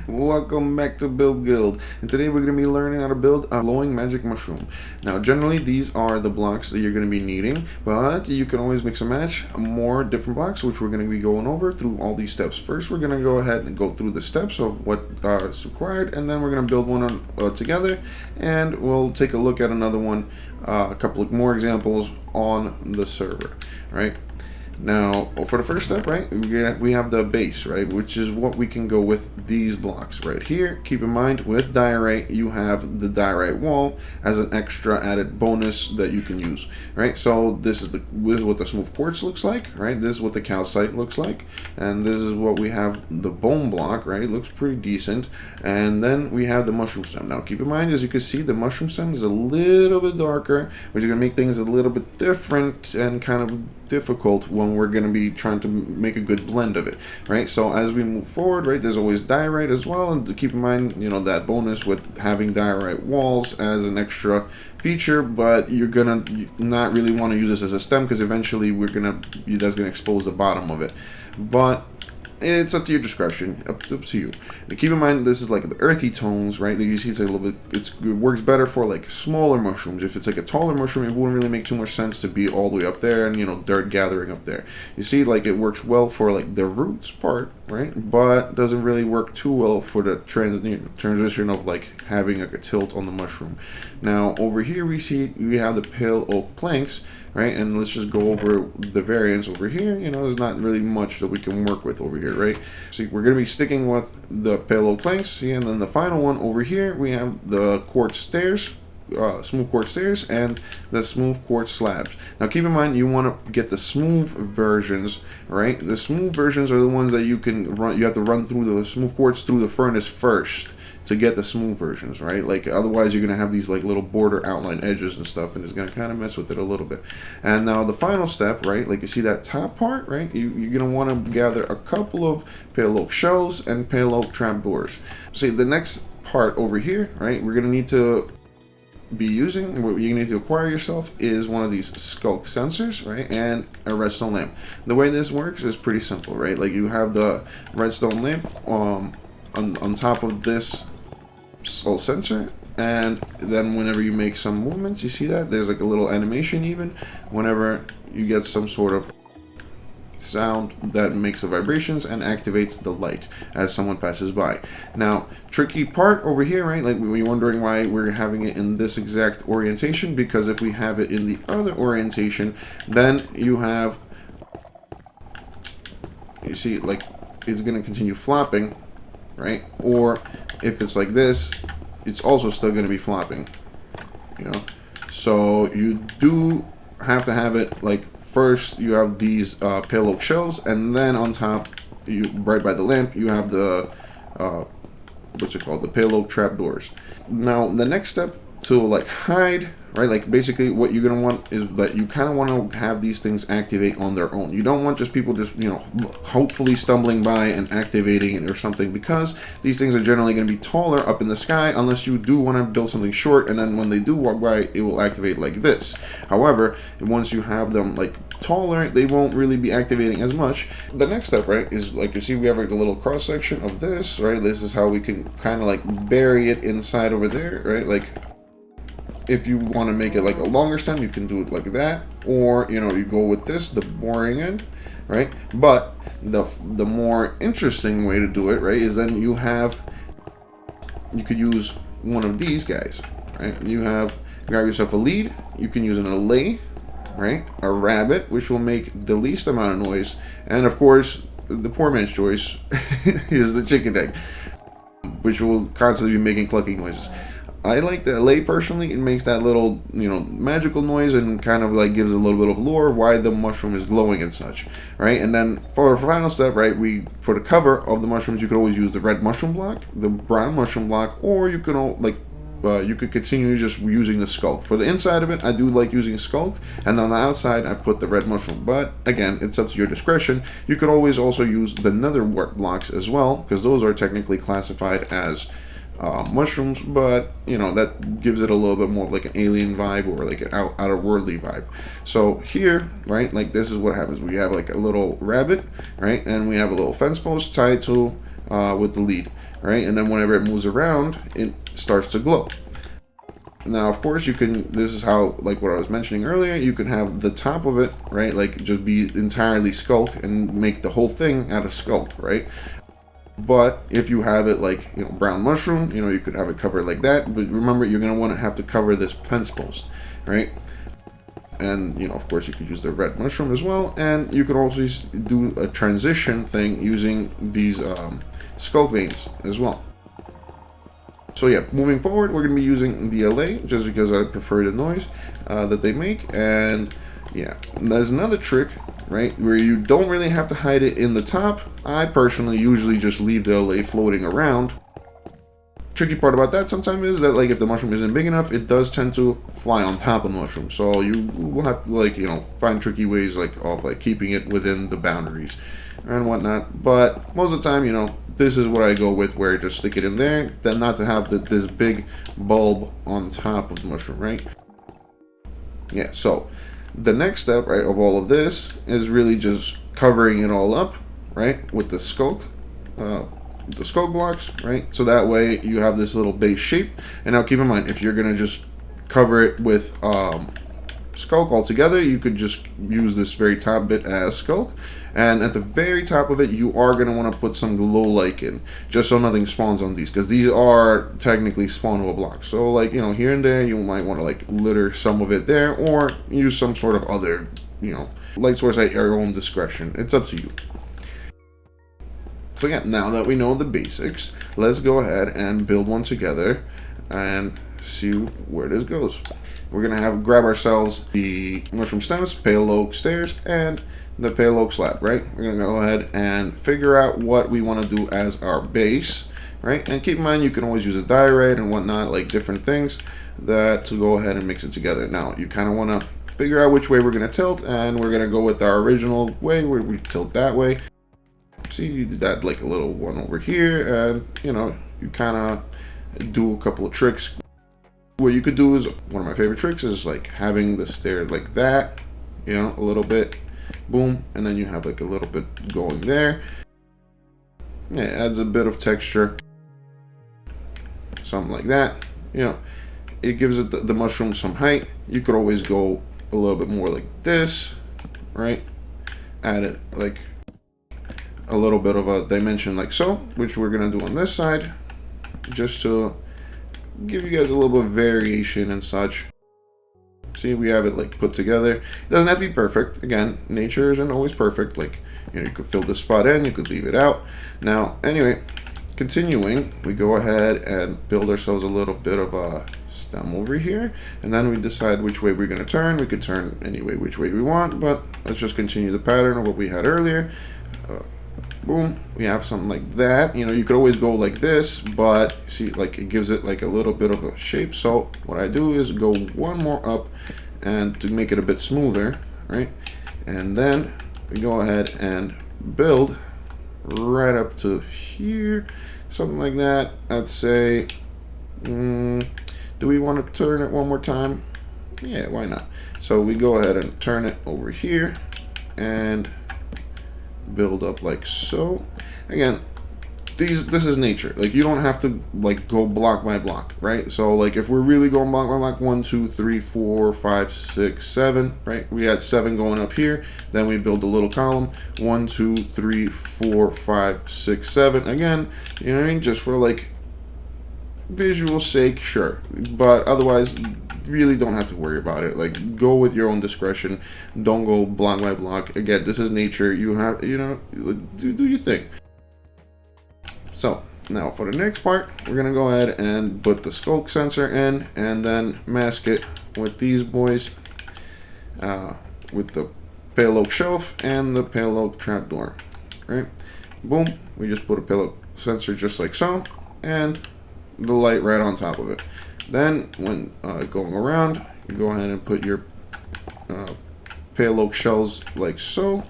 Welcome back to Build Guild, and today we're going to be learning how to build a glowing magic mushroom. Now generally these are the blocks that you're going to be needing, but you can always mix and match more different blocks, which we're going to be going over through all these steps. First we're going to go ahead and go through the steps of what is required, and then we're going to build one together, and we'll take a look at another one, a couple of more examples on the server, right? Now, for the first step, right, we have the base, right, which is what we can go with these blocks right here. Keep in mind, with diorite, you have the diorite wall as an extra added bonus that you can use, right? So this is what the smooth quartz looks like, right? This is what the calcite looks like, and this is what we have the bone block, right? It looks pretty decent, and then we have the mushroom stem. Now, keep in mind, as you can see, the mushroom stem is a little bit darker, which is going to make things a little bit different and kind of difficult when we're going to be trying to make a good blend of it, right? So as we move forward, right, there's always diorite as well, and to keep in mind, you know, that bonus with having diorite walls as an extra feature, but you're gonna not really want to use this as a stem because eventually that's gonna expose the bottom of it. But it's up to your discretion, up to you. Now, keep in mind, this is like the earthy tones, right? That you see, it's a little bit. It works better for like smaller mushrooms. If it's like a taller mushroom, it wouldn't really make too much sense to be all the way up there and, you know, dirt gathering up there. You see, like it works well for like the roots part, right? But doesn't really work too well for the transition of like having like a tilt on the mushroom. Now over here we have the pale oak planks, right? And let's just go over the variants over here. You know, there's not really much that we can work with over here, right? So we're going to be sticking with the pale oak planks, and then the final one over here, we have the quartz stairs, smooth quartz stairs, and the smooth quartz slabs. Now keep in mind, you want to get the smooth versions, right? The smooth versions are the ones that you can run. You have to run through the smooth quartz through the furnace first to get the smooth versions, right? Like otherwise you're gonna have these like little border outline edges and stuff, and it's gonna kind of mess with it a little bit. And now the final step, right? Like you see that top part, right? You're gonna want to gather a couple of pale oak shells and pale oak trapdoors. See, the next part over here, right? We're gonna need to be using, what you need to acquire yourself is one of these sculk sensors, right, and a redstone lamp. The way this works is pretty simple, right? Like you have the redstone lamp on top of this skull sensor, and then whenever you make some movements, you see that there's like a little animation even whenever you get some sort of sound that makes the vibrations and activates the light as someone passes by. Now, tricky part over here, right? Like we're wondering why we're having it in this exact orientation, because if we have it in the other orientation, then you see, like it's going to continue flopping, right? Or if it's like this, it's also still going to be flopping, you know? So you do have to have it like first you have these pale oak shells, and then on top, right by the lamp, you have the what's it called, the pale oak trapdoors. Now the next step to like hide, right, like basically what you're gonna want is that you kind of want to have these things activate on their own. You don't want just people just, you know, hopefully stumbling by and activating it or something, because these things are generally going to be taller up in the sky unless you do want to build something short, and then when they do walk by, it will activate like this. However, once you have them like taller, they won't really be activating as much. The next step, right, is like you see we have like a little cross section of this, right? This is how we can kind of like bury it inside over there, right? Like if you want to make it like a longer stem, you can do it like that, or you know, you go with this, the boring end, right? But the more interesting way to do it, right, is then you could use one of these guys, right? Grab yourself a lead, you can use an allay, right, a rabbit, which will make the least amount of noise, and of course the poor man's choice is the chicken egg, which will constantly be making clucking noises. I like the allay personally. It makes that little, you know, magical noise and kind of like gives a little bit of lore of why the mushroom is glowing and such, right? And then for the final step, right, for the cover of the mushrooms, you could always use the red mushroom block, the brown mushroom block, or you could you could continue just using the sculk. For the inside of it, I do like using sculk, and on the outside, I put the red mushroom. But again, it's up to your discretion. You could always also use the nether wart blocks as well, because those are technically classified as mushrooms, but you know, that gives it a little bit more of like an alien vibe or like an outer worldly vibe. So here, right, like this is what happens. We have like a little rabbit, right, and we have a little fence post tied to with the lead, right? And then whenever it moves around, it starts to glow. Now, of course, you can, this is how, like what I was mentioning earlier, you can have the top of it, right, like just be entirely skulk and make the whole thing out of skulk, right? But if you have it like, you know, brown mushroom, you know, you could have it covered like that. But remember, you're going to want to have to cover this fence post, right? And, you know, of course, you could use the red mushroom as well. And you could also do a transition thing using these skulk veins as well. So yeah, moving forward, we're going to be using the LA just because I prefer the noise that they make. And yeah, there's another trick, right, where you don't really have to hide it in the top. I personally usually just leave the LA floating around. Tricky part about that sometimes is that, like, if the mushroom isn't big enough, it does tend to fly on top of the mushroom. So you will have to, like, you know, find tricky ways of keeping it within the boundaries and whatnot. But most of the time, you know, this is what I go with, where I just stick it in there, then not to have this big bulb on top of the mushroom, right? Yeah, so the next step, right, of all of this is really just covering it all up, right, with the skulk blocks, right? So that way you have this little base shape. And now keep in mind, if you're gonna just cover it with skulk altogether, you could just use this very top bit as skulk, and at the very top of it you are going to want to put some glow lichen, just so nothing spawns on these, because these are technically spawnable blocks. So, like, you know, here and there you might want to like litter some of it there, or use some sort of other, you know, light source at your own discretion. It's up to you. So yeah, now that we know the basics, let's go ahead and build one together and see where this goes. We're going to grab ourselves the mushroom stems, pale oak stairs, and the pale oak slab, right? We're going to go ahead and figure out what we want to do as our base, right? And keep in mind, you can always use a diorite and whatnot, like different things that to go ahead and mix it together. Now, you kind of want to figure out which way we're going to tilt, and we're going to go with our original way where we tilt that way. See, you did that like a little one over here, and, you know, you kind of do a couple of tricks. What you could do is, one of my favorite tricks is like having the stairs like that, you know, a little bit, boom, and then you have like a little bit going there. Yeah, it adds a bit of texture, something like that. You know, it gives it the mushroom some height. You could always go a little bit more like this, right? Add it like a little bit of a dimension like so, which we're gonna do on this side, just to give you guys a little bit of variation and such. See, we have it like put together. It doesn't have to be perfect. Again, nature isn't always perfect. Like, you know, you could fill this spot in, you could leave it out. Now, anyway, continuing, we go ahead and build ourselves a little bit of a stem over here, and then we decide which way we're going to turn. We could turn any way, which way we want, but let's just continue the pattern of what we had earlier. Boom, we have something like that. You know, you could always go like this, but see, like, it gives it like a little bit of a shape. So what I do is go one more up, and to make it a bit smoother, right? And then we go ahead and build right up to here, something like that. I'd say, do we want to turn it one more time? Yeah, why not? So we go ahead and turn it over here and build up like so. Again, this is nature. Like, you don't have to like go block by block, right? So like, if we're really going block by block, 1 2 3 4 5 6 7, right? We had 7 going up here, then we build a little column, 1 2 3 4 5 6 7. Again, you know what I mean, just for like visual sake, sure, but otherwise really don't have to worry about it. Like, go with your own discretion. Don't go block by block. Again, this is nature. You have, you know, do your thing. So now for the next part, we're gonna go ahead and put the skulk sensor in, and then mask it with these boys, with the pale oak shelf and the pale oak trapdoor. Right, boom. We just put a pale oak sensor just like so, and the light right on top of it. Then when going around, you go ahead and put your pale oak shells like so.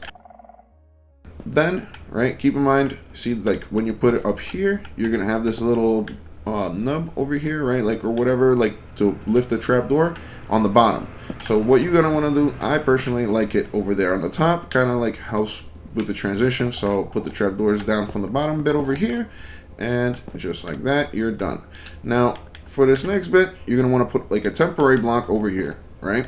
Then, right, keep in mind, see, like, when you put it up here, you're gonna have this little nub over here, right, like, or whatever, like, to lift the trapdoor on the bottom. So what you're gonna want to do, I personally like it over there on the top, kind of like helps with the transition. So put the trapdoors down from the bottom bit over here, and just like that, you're done. Now for this next bit, you're gonna want to put like a temporary block over here, right?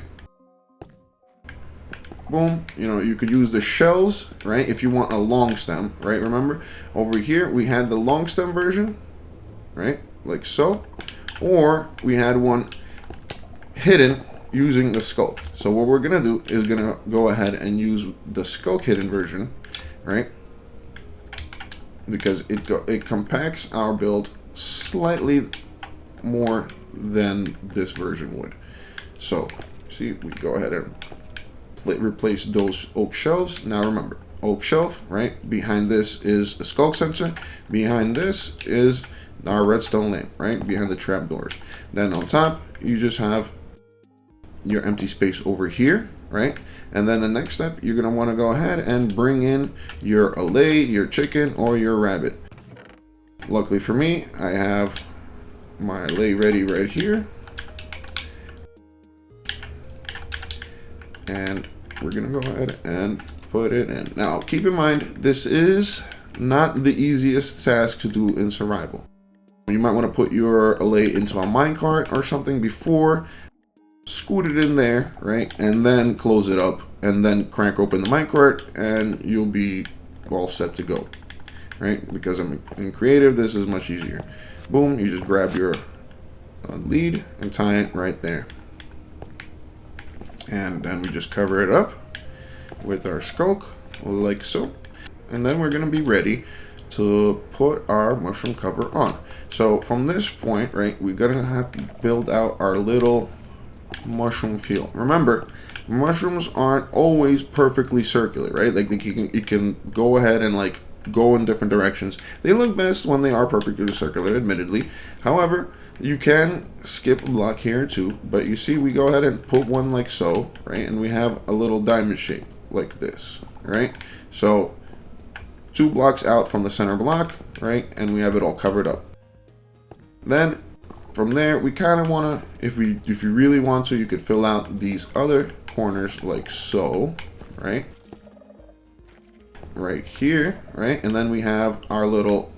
Boom. You know, you could use the shells, right, if you want a long stem, right? Remember, over here we had the long stem version, right, like so, or we had one hidden using the skulk. So what we're gonna do is gonna go ahead and use the skulk hidden version, right? Because it compacts our build slightly more than this version would. So see, we go ahead and replace those oak shelves. Now remember, oak shelf, right? Behind this is a skulk sensor. Behind this is our redstone lamp, right? Behind the trapdoors. Then on top, you just have your empty space over here, right? And then the next step, you're gonna want to go ahead and bring in your allay, your chicken, or your rabbit. Luckily for me, I have my allay ready right here. And we're gonna go ahead and put it in. Now, keep in mind, this is not the easiest task to do in survival. You might want to put your allay into a minecart or something before, scoot it in there, right, and then close it up, and then crank open the minecart, and you'll be all set to go, right? Because I'm in creative, this is much easier. Boom, you just grab your lead and tie it right there. And then we just cover it up with our skulk, like so. And then we're gonna be ready to put our mushroom cover on. So from this point, right, we're gonna have to build out our little mushroom field. Remember, mushrooms aren't always perfectly circular, right? Like you can go ahead and like go in different directions. They look best when they are perfectly circular, admittedly. However, you can skip a block here too, but you see we go ahead and put one like so, right? And we have a little diamond shape like this, right? So 2 blocks out from the center block, right? And we have it all covered up. Then from there, we kind of want to, if you really want to, you could fill out these other corners like so, right? Right here, right? And then we have our little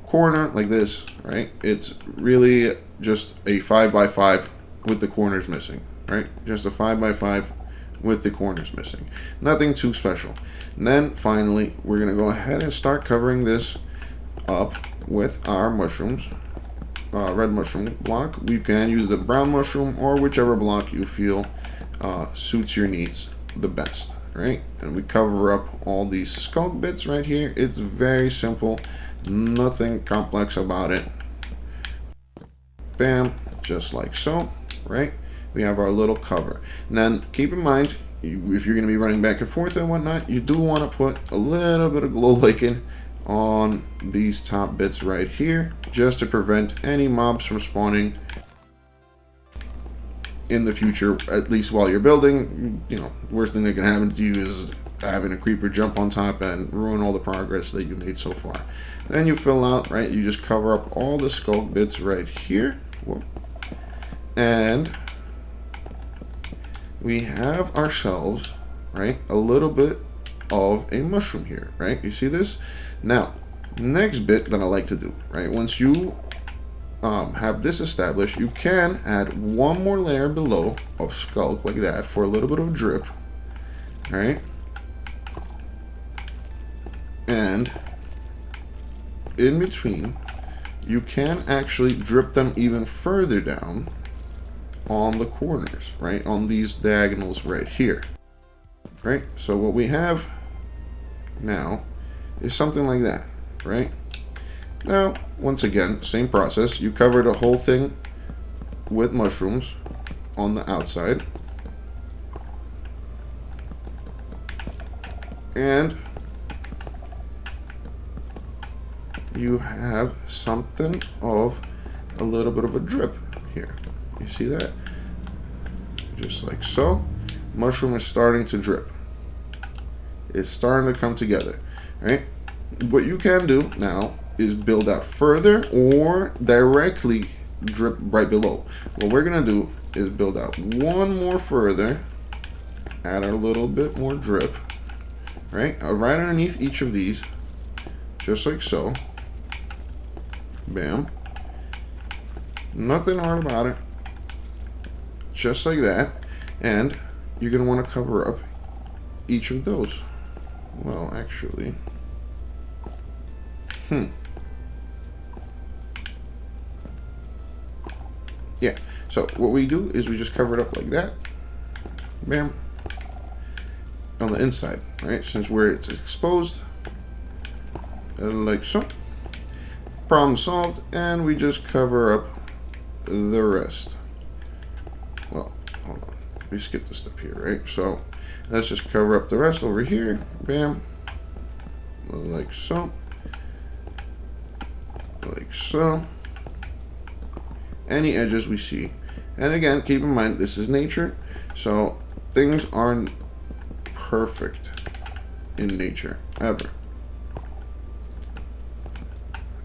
corner like this, right? It's really just a 5x5 with the corners missing, right? Just a 5x5 with the corners missing. Nothing too special. And then finally, we're gonna go ahead and start covering this up with our mushrooms. Red mushroom block. We can use the brown mushroom or whichever block you feel suits your needs the best, right? And we cover up all these skulk bits right here. It's very simple, nothing complex about it. Bam, just like so, right? We have our little cover. And then keep in mind, if you're going to be running back and forth and whatnot, you do want to put a little bit of glow lichen on these top bits right here, just to prevent any mobs from spawning in the future, at least while you're building. You know, worst thing that can happen to you is having a creeper jump on top and ruin all the progress that you made so far. Then you fill out, right, you just cover up all the skulk bits right here. Whoop. And we have ourselves, right, a little bit of a mushroom here, right? You see this? Now, next bit that I like to do, right, once you have this established, you can add one more layer below of skulk like that for a little bit of drip, right? And in between, you can actually drip them even further down on the corners, right, on these diagonals right here, right? So what we have now is something like that, right? Now, once again, same process. You cover the whole thing with mushrooms on the outside, and you have something of a little bit of a drip here. You see that? Just like so. Mushroom is starting to drip. It's starting to come together, right? What you can do now is build out further or directly drip right below. What we're gonna do is build out one more further, add a little bit more drip, right? Right underneath each of these, just like so. Bam. Nothing hard about it. Just like that. And you're going to want to cover up each of those. Well, actually. Yeah. So what we do is we just cover it up like that. Bam. On the inside, right? Since where it's exposed. Like so. Problem solved. And we just cover up the rest. Well, hold on. We skipped a step here, right? So let's just cover up the rest over here. Bam. Like so. Like so. Any edges we see. And again, keep in mind, this is nature. So things aren't perfect in nature, ever.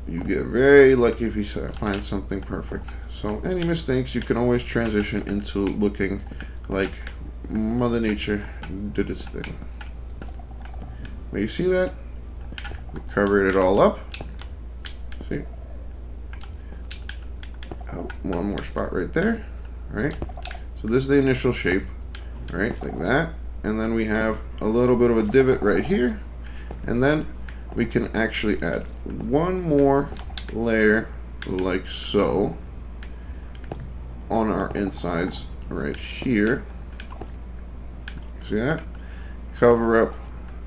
You get very lucky if you find something perfect. So any mistakes, you can always transition into looking like Mother Nature did its thing. But you see that? We covered it all up. See? Oh, one more spot right there. Right? So this is the initial shape. Right? Like that. And then we have a little bit of a divot right here. And then we can actually add one more layer like so on our insides right here. See that? Cover up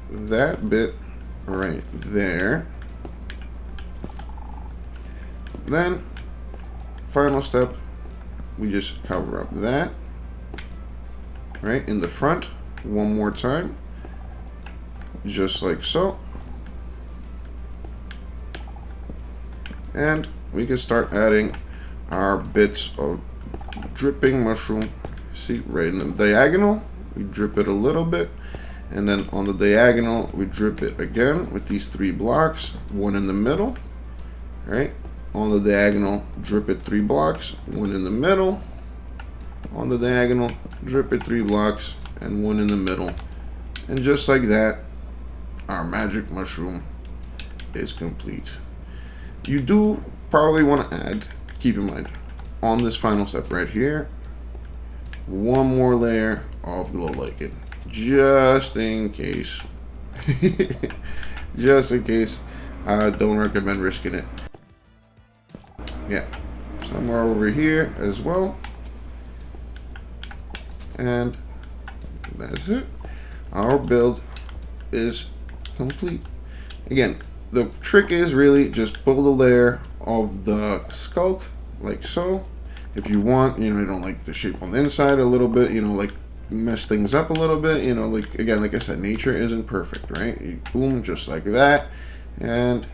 that bit right there. Then, final step, we just cover up that right in the front one more time, just like so. And we can start adding our bits of dripping mushroom. See, right in the diagonal, we drip it a little bit. And then on the diagonal, we drip it again with these 3 blocks, one in the middle, right? On the diagonal, drip it 3 blocks, one in the middle. On the diagonal, drip it 3 blocks and one in the middle. And just like that, our magic mushroom is complete. You do probably want to add, keep in mind, on this final step right here, one more layer of glow lichen, just in case. Just in case. I don't recommend risking it. Yeah, somewhere over here as well. And that's it. Our build is complete. Again, the trick is really just build a layer of the skulk like so. If you want, you don't like the shape on the inside a little bit, like mess things up a little bit, like, again, like I said, nature isn't perfect, right? You boom, just like that, and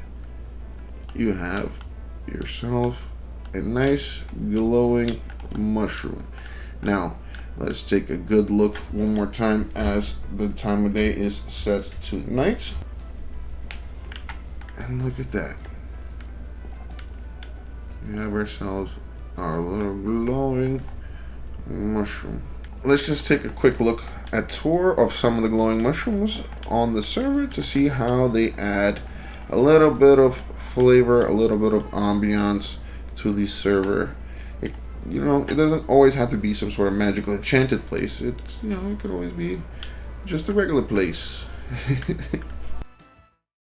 you have yourself a nice glowing mushroom. Now, let's take a good look one more time as the time of day is set to night. And look at that. We have ourselves our little glowing mushroom. Let's just take a quick look at tour of some of the glowing mushrooms on the server to see how they add a little bit of flavor, a little bit of ambiance to the server. It doesn't always have to be some sort of magical enchanted place. It could always be just a regular place.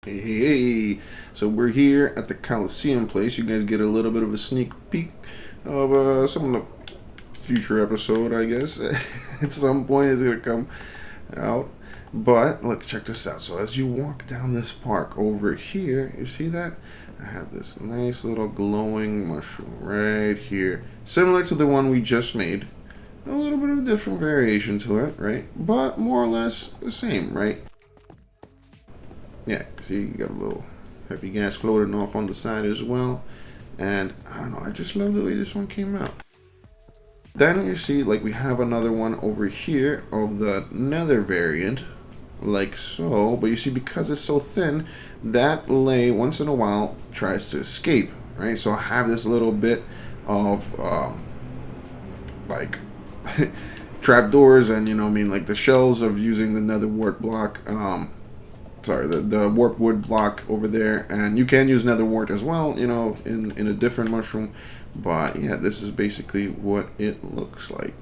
Hey, so we're here at the Coliseum place. You guys get a little bit of a sneak peek of some of the future episode, I guess. At some point it's gonna come out. But look, check this out. So as you walk down this park over here, you see that? I have this nice little glowing mushroom right here. Similar to the one we just made. A little bit of a different variation to it, right? But more or less the same, right? Yeah, see, you got a little heavy gas floating off on the side as well. And I don't know, I just love the way this one came out. Then you see, like, we have another one over here of the nether variant, like so. But you see, because it's so thin, that lay once in a while tries to escape, right? So I have this little bit of like trapdoors and like the shells of using the nether wart block sorry, the warp wood block over there, and you can use nether wart as well, you know, in a different mushroom. But yeah, this is basically what it looks like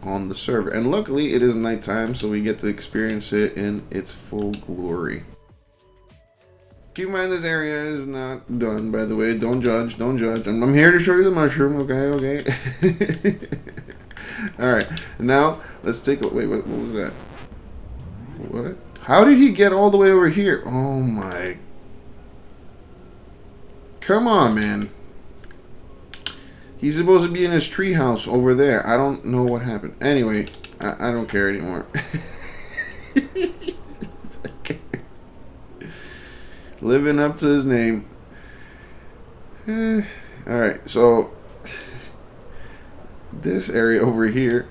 on the server, and luckily it is nighttime, so we get to experience it in its full glory. Keep in mind this area is not done, by the way. Don't judge, don't judge. I'm here to show you the mushroom, okay, okay. Alright, now let's take a look. Wait, what was that? What? How did he get all the way over here? Oh my. Come on, man. He's supposed to be in his treehouse over there. I don't know what happened. Anyway, I don't care anymore. Living up to his name. Alright, so this area over here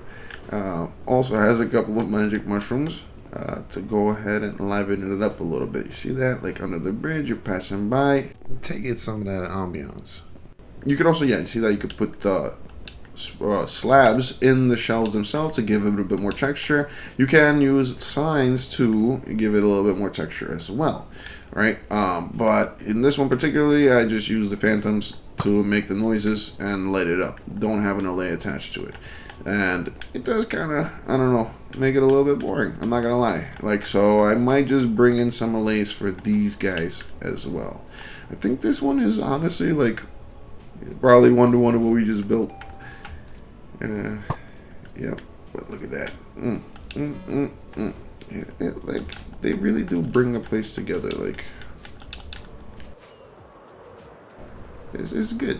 also has a couple of magic mushrooms to go ahead and liven it up a little bit. You see that? Like under the bridge, you're passing by. Take it some of that ambiance. You could also, yeah, you see that you could put slabs in the shells themselves to give it a bit more texture. You can use signs to give it a little bit more texture as well, right? But in this one particularly, I just use the phantoms to make the noises and light it up. Don't have an allay attached to it. And it does kind of, I don't know, make it a little bit boring. I'm not going to lie. Like, so I might just bring in some allays for these guys as well. I think this one is honestly like probably 1-to-1 of what we just built. Yep, but look at that. Like, they really do bring the place together. Like, it's good.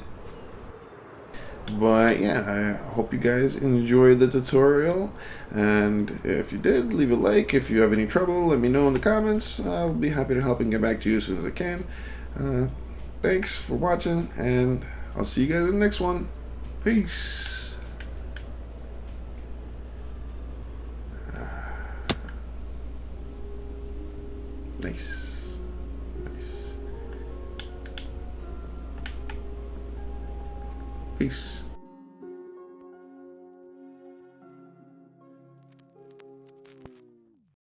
But yeah, I hope you guys enjoyed the tutorial, and if you did, leave a like. If you have any trouble, let me know in the comments. I'll be happy to help and get back to you as soon as I can. Thanks for watching, and I'll see you guys in the next one. Peace. Nice. Nice. Peace.